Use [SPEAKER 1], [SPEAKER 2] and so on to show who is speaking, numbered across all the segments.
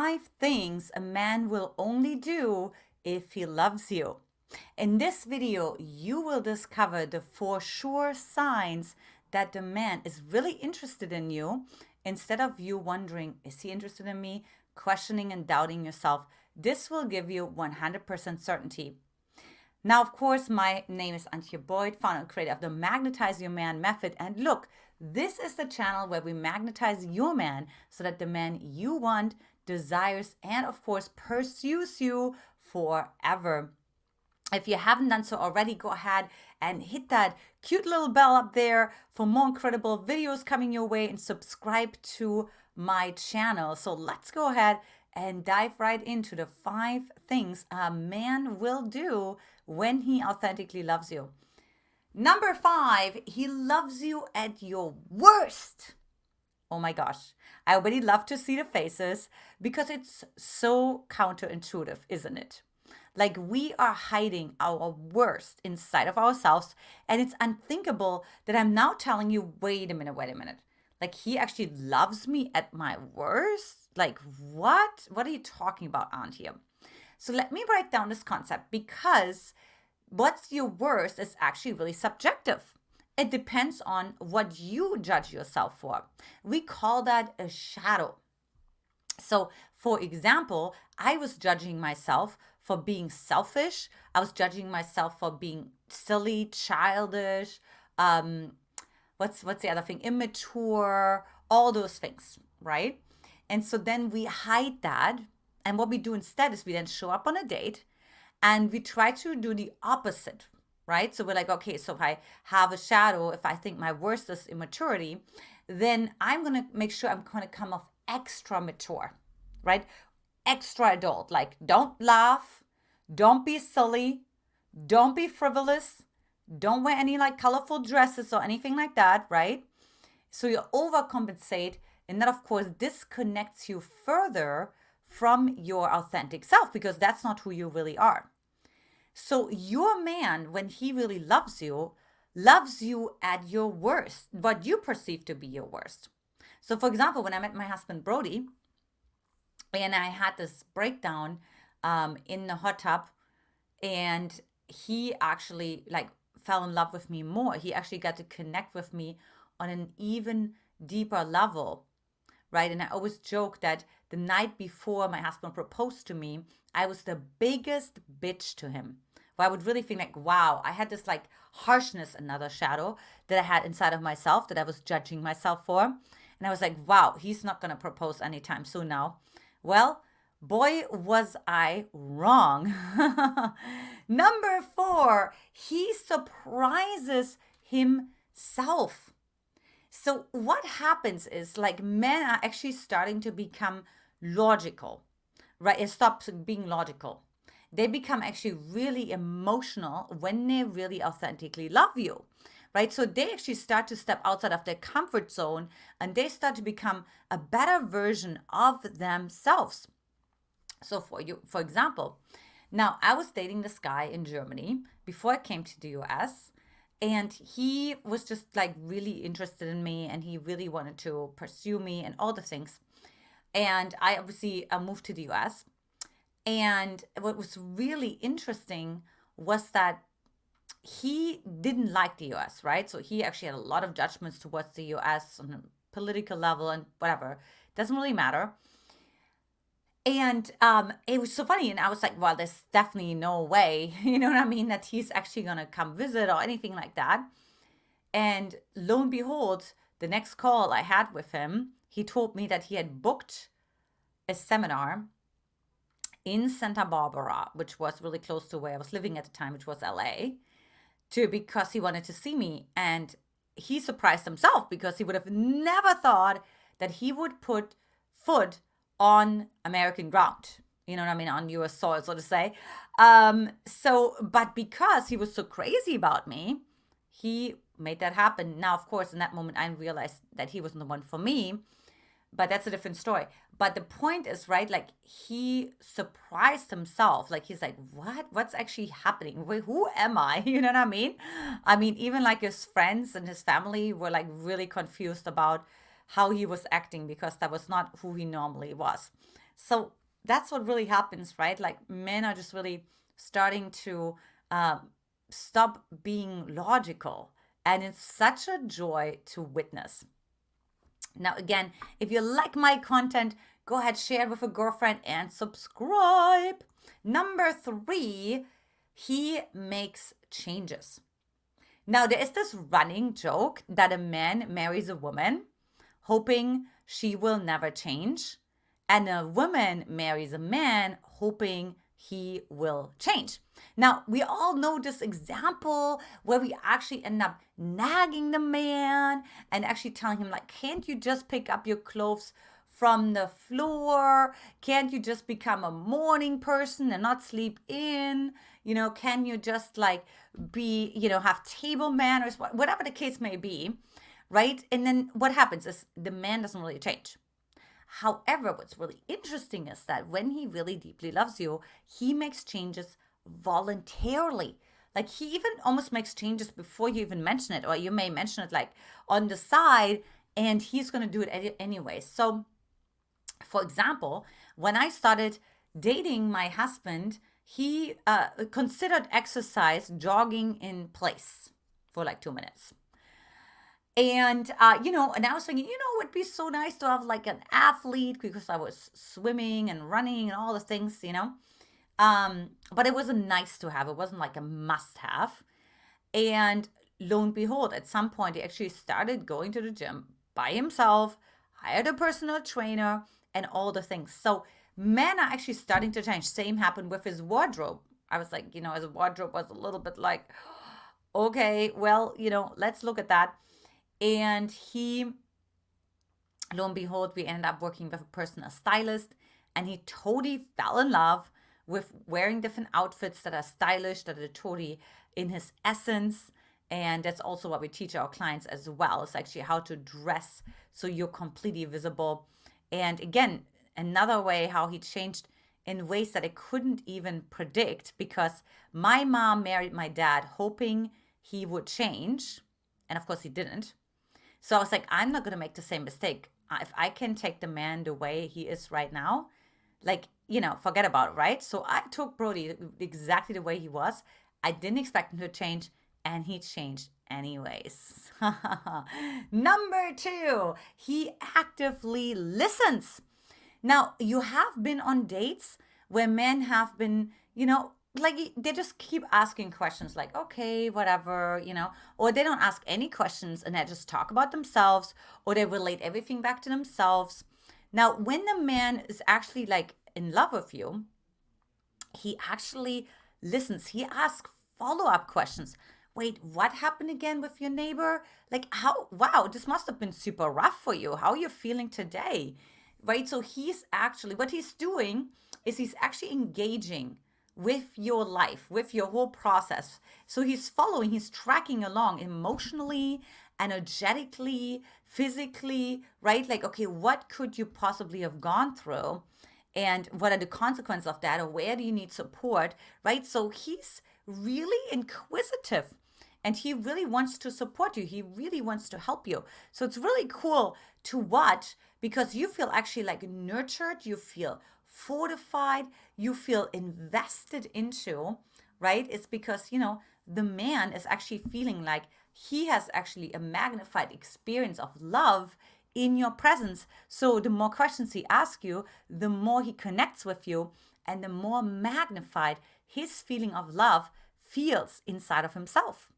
[SPEAKER 1] 5 things a man will only do if he loves you. In this video, you will discover the for sure signs that the man is really interested in you instead of you wondering, is he interested in me? Questioning and doubting yourself. This will give you 100% certainty. Now, of course, my name is Antia, founder and creator of the Magnetize Your Man method. And look, this is the channel where we magnetize your man so that the man you want desires and, of course, pursues you forever. If you haven't done so already, go ahead and hit that cute little bell up there for more incredible videos coming your way and subscribe to my channel. So let's go ahead and dive right into the 5 things a man will do when he authentically loves you. Number 5, he loves you at your worst. Oh my gosh, I already love to see the faces because it's so counterintuitive, isn't it? Like we are hiding our worst inside of ourselves, and it's unthinkable that I'm now telling you, wait a minute. Like he actually loves me at my worst? Like what? What are you talking about, Antia? So let me write down this concept because what's your worst is actually really subjective. It depends on what you judge yourself for. We call that a shadow. So, for example, I was judging myself for being selfish. I was judging myself for being silly, childish. What's the other thing? Immature. All those things, right? And so then we hide that. And what we do instead is we then show up on a date and we try to do the opposite, right? So we're like, okay, so if I have a shadow, if I think my worst is immaturity, then I'm going to make sure I'm going to come off extra mature, right? Extra adult, like don't laugh, don't be silly, don't be frivolous, don't wear any like colorful dresses or anything like that, right? So you overcompensate, and that of course disconnects you further from your authentic self because that's not who you really are. So your man, when he really loves you at your worst, what you perceive to be your worst. So for example, when I met my husband Brody and I had this breakdown in the hot tub, and he actually like fell in love with me more. He actually got to connect with me on an even deeper level, right? And I always joke that the night before my husband proposed to me, I was the biggest bitch to him. Where I would really think like, wow, I had this like harshness, another shadow that I had inside of myself that I was judging myself for. And I was like, wow, he's not going to propose anytime soon now. Well, boy, was I wrong. Number 4, he surprises himself. So what happens is like men are actually starting to become logical, right? It stops being logical. They become actually really emotional when they really authentically love you, right? So they actually start to step outside of their comfort zone and they start to become a better version of themselves. So for example, now I was dating this guy in Germany before I came to the US, and he was just like really interested in me and he really wanted to pursue me and all the things. And I obviously moved to the US. And what was really interesting was that he didn't like the US, right? So he actually had a lot of judgments towards the US on a political level and whatever. Doesn't really matter. And it was so funny. And I was like, well, there's definitely no way, you know what I mean, that he's actually going to come visit or anything like that. And lo and behold, the next call I had with him, he told me that he had booked a seminar in Santa Barbara, which was really close to where I was living at the time, which was LA, because he wanted to see me. And he surprised himself because he would have never thought that he would put foot on American ground, you know what I mean, on US soil, so to say. But because he was so crazy about me, he made that happen. Now, of course, in that moment, I realized that he wasn't the one for me, but that's a different story. But the point is, right, like he surprised himself. Like he's like, what's actually happening? Wait, who am I? You know what I mean? I mean, even like his friends and his family were like really confused about how he was acting because that was not who he normally was. So that's what really happens, right? Like men are just really starting to um, stop being logical. And it's such a joy to witness. Now, again, if you like my content, go ahead, share it with a girlfriend and subscribe. Number three, he makes changes. Now, there is this running joke that a man marries a woman hoping she will never change, and a woman marries a man hoping he will change. Now, we all know this example where we actually end up nagging the man and actually telling him, like, can't you just pick up your clothes from the floor? Can't you just become a morning person and not sleep in? Can you just like be, have table manners, whatever the case may be, right? And then what happens is the man doesn't really change. However, what's really interesting is that when he really deeply loves you, he makes changes voluntarily. Like he even almost makes changes before you even mention it, or you may mention it like on the side, and he's going to do it anyway. So, for example, when I started dating my husband, he considered exercise jogging in place for like 2 minutes. And I was thinking, it would be so nice to have like an athlete because I was swimming and running and all the things. But it wasn't nice to have. It wasn't like a must have. And lo and behold, at some point, he actually started going to the gym by himself, hired a personal trainer, and all the things. So men are actually starting to change. Same happened with his wardrobe. I was like, his wardrobe was a little bit like, okay, well, let's look at that. And lo and behold, we ended up working with a personal stylist, and he totally fell in love with wearing different outfits that are stylish, that are totally in his essence. And that's also what we teach our clients as well. It's actually how to dress so you're completely visible. And again, another way how he changed in ways that I couldn't even predict, because my mom married my dad hoping he would change. And of course, he didn't. So I was like, I'm not going to make the same mistake. If I can take the man the way he is right now, like, forget about it, right? So I took Brody exactly the way he was. I didn't expect him to change, and he changed anyways. Number two, he actively listens. Now, you have been on dates where men have been, like they just keep asking questions like, okay, whatever, or they don't ask any questions and they just talk about themselves, or they relate everything back to themselves. Now, when the man is actually like in love with you, he actually listens. He asks follow up questions. Wait, what happened again with your neighbor? Like, how, wow, this must have been super rough for you. How are you feeling today? Right? So, he's actually, what he's doing is he's actually engaging with your life, with your whole process. So, he's following, he's tracking along emotionally, energetically, physically, right? Like, okay, what could you possibly have gone through? And what are the consequences of that, or where do you need support, right? So he's really inquisitive, and he really wants to support you, he really wants to help you. So it's really cool to watch, because you feel actually like nurtured, you feel fortified, you feel invested into, right? It's because the man is actually feeling like he has actually a magnified experience of love in your presence. So the more questions he asks you, the more he connects with you, and the more magnified his feeling of love feels inside of himself.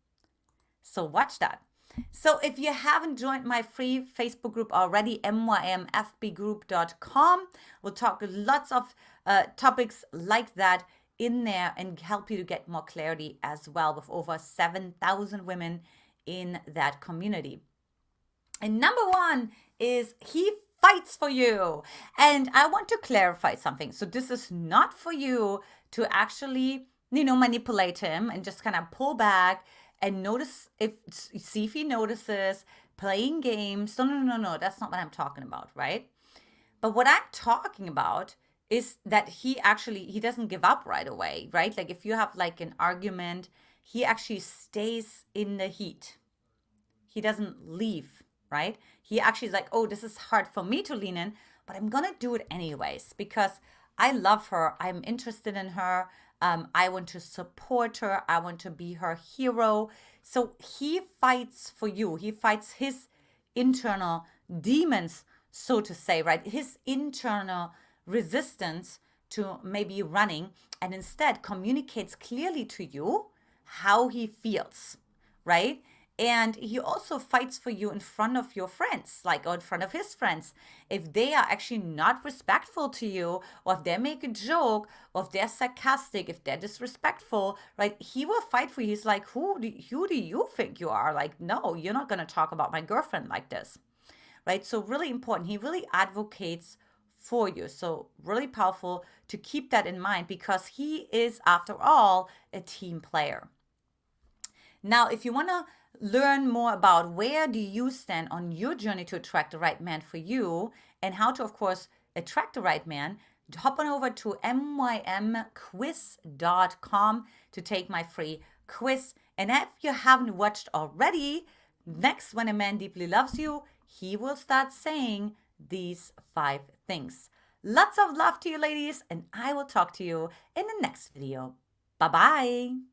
[SPEAKER 1] So watch that. So if you haven't joined my free Facebook group already, mymfbgroup.com, we'll talk lots of topics like that in there and help you to get more clarity as well, with over 7,000 women in that community. And number one is he fights for you. And I want to clarify something. So this is not for you to actually, manipulate him and just kind of pull back and see if he notices, playing games. No. That's not what I'm talking about, right? But what I'm talking about is that he doesn't give up right away, right? Like if you have like an argument, he actually stays in the heat. He doesn't leave, right? He actually is like, oh, this is hard for me to lean in, but I'm going to do it anyways because I love her. I'm interested in her. I want to support her. I want to be her hero. So he fights for you. He fights his internal demons, so to say, right? His internal resistance to maybe running, and instead communicates clearly to you how he feels, right? And he also fights for you in front of your friends, like or in front of his friends. If they are actually not respectful to you, or if they make a joke, or if they're sarcastic, if they're disrespectful, right? He will fight for you. He's like, who do you think you are? Like, no, you're not going to talk about my girlfriend like this, right? So, really important. He really advocates for you. So, really powerful to keep that in mind because he is, after all, a team player. Now, if you want to learn more about where do you stand on your journey to attract the right man for you and how to, of course, attract the right man, hop on over to mymquiz.com to take my free quiz. And if you haven't watched already, next, when a man deeply loves you, he will start saying these 5 things. Lots of love to you, ladies, and I will talk to you in the next video. Bye bye.